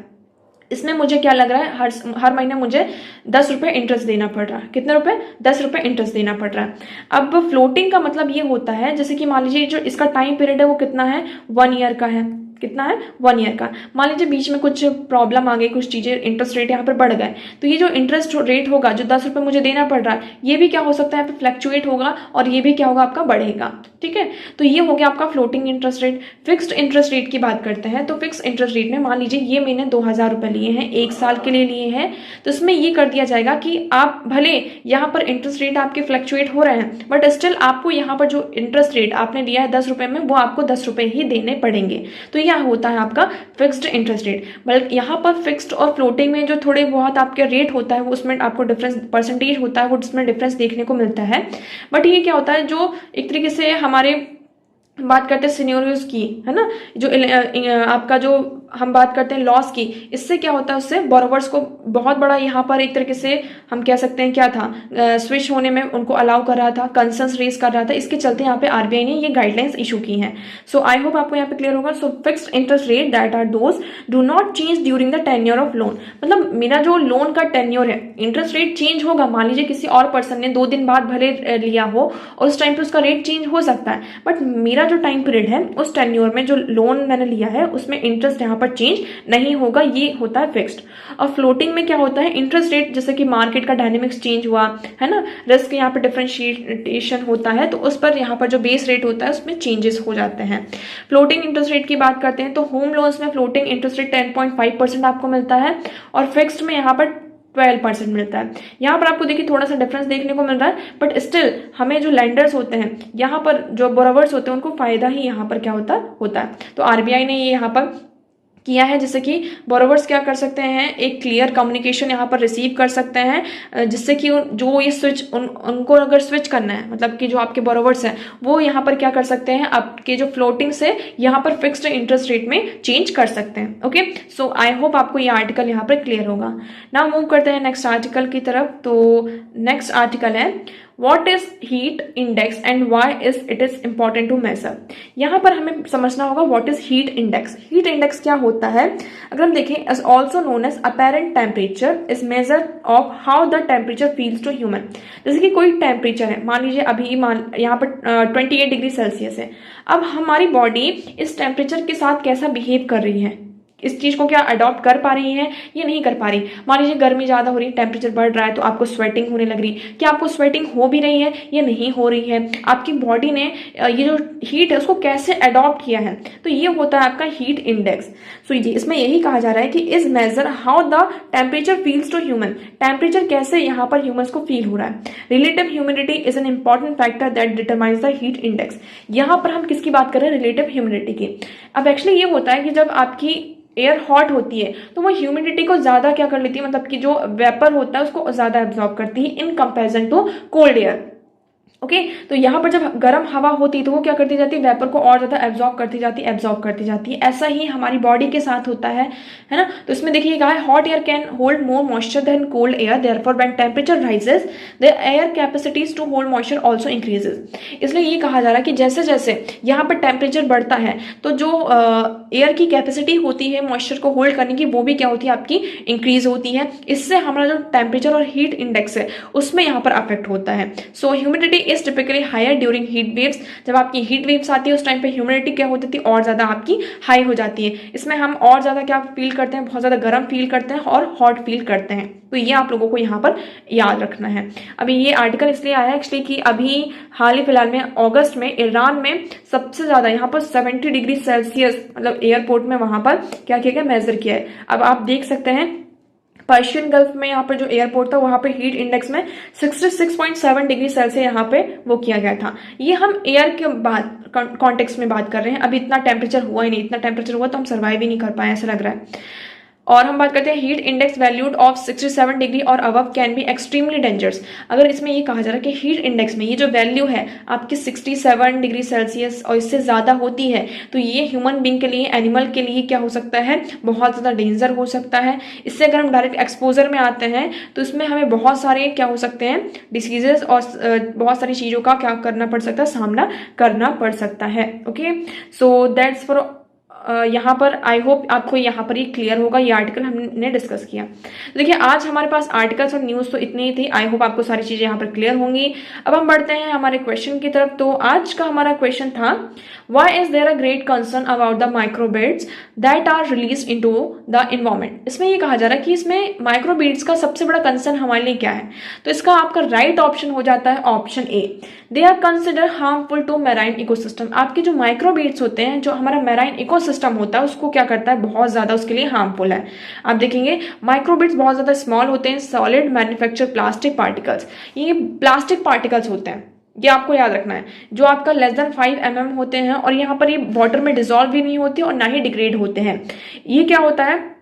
इसमें मुझे क्या लग रहा है, हर महीने मुझे 10 रुपए इंटरेस्ट देना पड़ रहा है। कितने रुपए, 10 रुपए इंटरेस्ट देना पड़ रहा है। अब फ्लोटिंग का मतलब ये होता है, जैसे कि मान लीजिए जो इसका टाइम पीरियड है वो कितना है, 1 ईयर का है। कितना है, 1 ईयर का। मान लीजिए बीच में कुछ प्रॉब्लम आ गई, कुछ चीजें, इंटरेस्ट रेट यहाँ पर बढ़ गए, तो ये जो इंटरेस्ट रेट होगा, जो 10 रुपए मुझे देना पड़ रहा है, ये भी क्या हो सकता है, यहाँ पे फ्लक्चुएट होगा और ये भी क्या होगा, आपका बढ़ेगा। ठीक है, तो ये हो गया आपका floating interest rate. Fixed interest rate की बात करते हैं, तो फिक्स इंटरेस्ट रेट में मान लीजिए ये मैंने 2,000 रुपए लिए हैं, 1 साल के लिए लिए हैं, तो इसमें ये कर दिया जाएगा कि आप भले यहाँ पर इंटरेस्ट रेट आपके फ्लक्चुएट हो रहे हैं, बट स्टिल आपको यहाँ पर जो इंटरेस्ट रेट आपने लिया है 10 रुपए में, वो आपको 10 रुपए ही देने पड़ेंगे। तो यह होता है आपका फिक्स्ड इंटरेस्ट रेट। बल्कि यहाँ पर फिक्स्ड और फ्लोटिंग में जो थोड़े बहुत आपके रेट होता है वो उसमें आपको डिफरेंस, परसेंटेज होता है वो उसमें डिफरेंस देखने को मिलता है। बट ये क्या होता है, जो एक तरीके से हमारे बात करते हैं सिनेरियोज की, है ना, जो आपका जो हम बात करते हैं लॉस की, इससे क्या होता है, उससे बोरोवर्स को बहुत बड़ा यहाँ पर एक तरीके से हम कह सकते हैं क्या था, स्विच होने में उनको अलाउ कर रहा था, कंसर्न्स रेज कर रहा था। इसके चलते यहाँ पे आरबीआई ने ये गाइडलाइंस इशू की हैं। सो आई होप आपको यहाँ पे क्लियर होगा। So fixed interest rate that are those do not change during the tenure of loan. मतलब मेरा जो लोन का टेन्योर है, इंटरेस्ट रेट चेंज होगा। मान लीजिए किसी और पर्सन ने 2 दिन बाद भले लिया हो और उस टाइम पे उसका रेट चेंज हो सकता है, बट मेरा जो टाइम पीरियड है, उस टेन्योर में जो लोन मैंने लिया है उसमें इंटरेस्ट यहाँ पर चेंज नहीं होगा, ये होता है फिक्स्ड। और फ्लोटिंग में क्या होता है, इंटरेस्ट रेट जैसे कि मार्केट का डायनेमिक्स चेंज हुआ है ना, रिस्क यहाँ पर डिफरेंशिएशन होता है, तो उस पर यहाँ पर जो बेस रेट होता है उसमें चेंजेस हो जाते हैं। फ्लोटिंग इंटरेस्ट रेट की बात करते हैं तो होम लोन्स में फ्लोटिंग इंटरेस्ट रेट 10.5% आपको मिलता है और फिक्स्ड में यहाँ पर 12% मिलता है। यहाँ पर आपको देखिए थोड़ा सा डिफरेंस देखने को मिल रहा है, बट स्टिल हमें जो लेंडर्स होते हैं, यहाँ पर जो बोरोवर्स होते हैं, उनको फायदा ही यहाँ पर क्या होता है। तो आरबीआई ने ये यहाँ पर किया है, जिससे कि बोरोवर्स क्या कर सकते हैं, एक क्लियर कम्युनिकेशन यहाँ पर रिसीव कर सकते हैं, जिससे कि जो ये स्विच उनको अगर स्विच करना है, मतलब कि जो आपके बोरोवर्स हैं वो यहाँ पर क्या कर सकते हैं, आपके जो फ्लोटिंग से यहाँ पर फिक्स्ड इंटरेस्ट रेट में चेंज कर सकते हैं। ओके, सो आई होप आपको ये आर्टिकल यहाँ पर क्लियर होगा। नाउ मूव करते हैं नेक्स्ट आर्टिकल की तरफ। तो नेक्स्ट आर्टिकल है What is heat index and why is it is important to measure। यहाँ पर हमें समझना होगा what is heat index। heat index क्या होता है, अगर हम देखें as also known as apparent temperature is measure of how the temperature feels to human। जैसे कि कोई टेम्परेचर है, मान लीजिए अभी यहाँ पर 28 डिग्री सेल्सियस है। अब हमारी बॉडी इस टेम्परेचर के साथ कैसा बिहेव कर रही है, इस चीज को क्या अडॉप्ट कर पा रही है या नहीं कर पा रही। मान लीजिए गर्मी ज्यादा हो रही है, टेम्परेचर बढ़ रहा है, तो आपको स्वेटिंग होने लग रही, क्या आपको स्वेटिंग हो भी रही है या नहीं हो रही है, आपकी बॉडी ने ये जो हीट है उसको कैसे अडॉप्ट किया है। तो ये होता है आपका हीट इंडेक्स। सो जी इसमें यही कहा जा रहा है कि is measure how the temperature feels to human, temperature कैसे यहाँ पर ह्यूमंस को फील हो रहा है। Relative humidity is an important factor that determines the heat index. यहाँ पर हम किसकी बात कर रहे हैं, रिलेटिव ह्यूमिडिटी की। अब एक्चुअली ये होता है कि जब आपकी एयर हॉट होती है तो वो ह्यूमिडिटी को ज्यादा क्या कर लेती है, मतलब कि जो वेपर होता है उसको ज्यादा एब्जॉर्ब करती है in comparison to cold air. Okay, तो यहाँ पर जब गर्म हवा होती है तो वो क्या करती जाती है, वेपर को और ज्यादा एब्जॉर्ब करती जाती है। ऐसा ही हमारी बॉडी के साथ होता है ना। तो इसमें देखिए कहा है hot air can hold more moisture than cold air, therefore when temperature rises the air capacities to hold moisture also increases. इसलिए ये कहा जा रहा है कि जैसे जैसे यहाँ पर टेम्परेचर बढ़ता है तो जो एयर की कैपेसिटी होती है मॉइस्चर को होल्ड करने की वो भी क्या होती है, आपकी इंक्रीज होती है। इससे हमारा जो टेम्परेचर और हीट इंडेक्स है उसमें यहाँ पर अफेक्ट होता है। So humidity is typically higher during heat waves. जब आपकी हीट वेव्स आती है उस टाइम पे ह्यूमिडिटी क्या होती थी, और ज्यादा आपकी हाई हो जाती है। इसमें हम और ज्यादा क्या फील करते हैं, बहुत ज्यादा गर्म फील करते हैं और हॉट फील करते हैं। तो ये आप लोगों को यहाँ पर याद रखना है। अभी ये आर्टिकल इसलिए आया एक्चुअली कि अभी हाल ही फिलहाल में अगस्त में ईरान में सबसे ज्यादा यहाँ पर 70 डिग्री सेल्सियस मतलब एयरपोर्ट में वहां पर क्या किया गया, मेजर किया है। अब आप देख सकते हैं पर्शियन गल्फ में यहाँ पर जो एयरपोर्ट था वहां पे हीट इंडेक्स में 66.7 डिग्री सेल्सियस यहाँ पे वो किया गया था। ये हम एयर के बात कॉन्टेक्स्ट में बात कर रहे हैं। अभी इतना टेम्परेचर हुआ ही नहीं, इतना टेम्परेचर हुआ तो हम सर्वाइव ही नहीं कर पाए ऐसा लग रहा है। और हम बात करते हैं heat index valued of 67 degree और above can be extremely dangerous. अगर इसमें ये कहा जा रहा है कि हीट इंडेक्स में ये जो वैल्यू है आपकी 67 डिग्री सेल्सियस और इससे ज्यादा होती है तो ये ह्यूमन बींग के लिए, एनिमल के लिए क्या हो सकता है, बहुत ज्यादा डेंजर हो सकता है। इससे अगर हम डायरेक्ट एक्सपोजर में आते हैं तो इसमें हमें बहुत सारे क्या हो सकते हैं, डिसीजेस और बहुत सारी चीजों का क्या करना पड़ सकता है, सामना करना पड़ सकता है। ओके, सो दैट्स फॉर यहाँ पर आई होप आपको यहाँ पर ये क्लियर होगा। ये आर्टिकल हमने डिस्कस किया। देखिए आज हमारे पास आर्टिकल्स और न्यूज तो इतनी ही थी। आई होप आपको सारी चीजें यहाँ पर क्लियर होंगी। अब हम बढ़ते हैं हमारे क्वेश्चन की तरफ। तो आज का हमारा क्वेश्चन था why is there a great concern about the microbeads that are release into the environment. इसमें ये कहा जा रहा है कि इसमें माइक्रोबीड्स का सबसे बड़ा कंसर्न हमारे लिए क्या है। तो इसका आपका राइट ऑप्शन हो जाता है option A, they are consider harmful to marine ecosystem. आपके जो माइक्रोबीड्स होते हैं, जो हमारा मैराइन इकोसिस्टम होता है उसको क्या करता है, बहुत ज्यादा उसके लिए हार्मफुल है। आप देखेंगे माइक्रोबीड्स बहुत ज्यादा स्मॉल होते हैं, सॉलिड मैन्युफैक्चर प्लास्टिक पार्टिकल्स। ये प्लास्टिक पार्टिकल्स होते हैं, ये आपको याद रखना है, जो आपका लेस देन 5 mm होते हैं और यहाँ पर ये वाटर में डिजोल्व भी नहीं होते और ना ही डिग्रेड होते हैं। ये क्या होता है,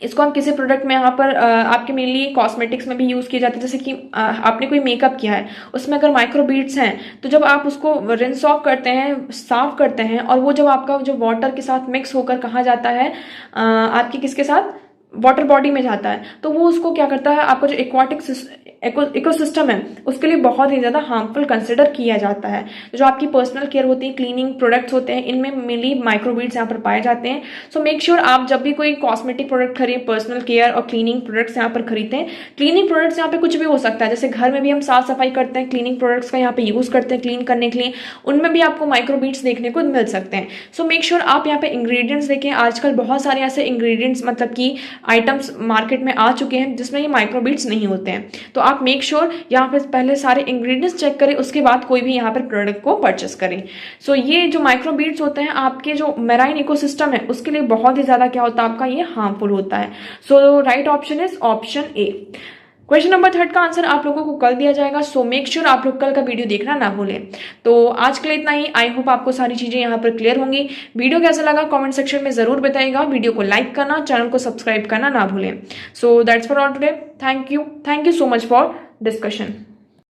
इसको हम किसी प्रोडक्ट में यहाँ पर आपके मेनली कॉस्मेटिक्स में भी यूज किए जाते हैं। जैसे कि आपने कोई मेकअप किया है उसमें अगर माइक्रोबीड्स हैं तो जब आप उसको रिंस ऑफ करते हैं, साफ करते हैं, और वो जब आपका जो वाटर के साथ मिक्स होकर कहाँ जाता है, आपकी किसके साथ, वाटर बॉडी में जाता है, तो वो उसको क्या करता है, आपका जो एक्वाटिक इकोसिस्टम है उसके लिए बहुत ही ज्यादा हार्मफुल कंसिडर किया जाता है। जो आपकी पर्सनल केयर होती है, क्लीनिंग प्रोडक्ट्स होते हैं, इनमें मेनली माइक्रोबीड्स यहाँ पर पाए जाते हैं। सो मेक श्योर आप जब भी कोई कॉस्मेटिक प्रोडक्ट खरीदें, पर्सनल केयर और क्लीनिंग प्रोडक्ट्स यहाँ पर खरीदते हैं। क्लीनिंग प्रोडक्ट्स यहाँ पे कुछ भी हो सकता है, जैसे घर में भी हम साफ सफाई करते हैं, क्लीनिंग प्रोडक्ट्स का यहाँ पे यूज करते हैं क्लीन करने के लिए, उनमें भी आपको माइक्रोबीड्स देखने को मिल सकते हैं। सो मेक श्योर आप यहाँ पे इंग्रेडिएंट्स देखें। आजकल बहुत सारे ऐसे इंग्रेडिएंट्स मतलब कि आइटम्स मार्केट में आ चुके हैं जिसमें ये माइक्रोबीड्स नहीं होते हैं, तो आप मेक श्योर यहाँ पे पहले सारे इंग्रेडिएंट्स चेक करें, उसके बाद कोई भी यहाँ पर प्रोडक्ट को परचेस करें। सो ये जो माइक्रोबीड्स होते हैं आपके जो मैराइन इकोसिस्टम है उसके लिए बहुत ही ज्यादा क्या होता है, आपका ये हार्मफुल होता है। So right option is option A. Question number 3 का आंसर आप लोगों को कल दिया जाएगा, सो मेक श्योर आप लोग कल का वीडियो देखना ना भूलें। तो आज के लिए इतना ही। आई होप आपको सारी चीजें यहाँ पर क्लियर होंगी। वीडियो कैसा लगा कमेंट सेक्शन में जरूर बताइएगा। वीडियो को लाइक करना, चैनल को सब्सक्राइब करना ना भूलें। So that's for all today. Thank you so much for discussion.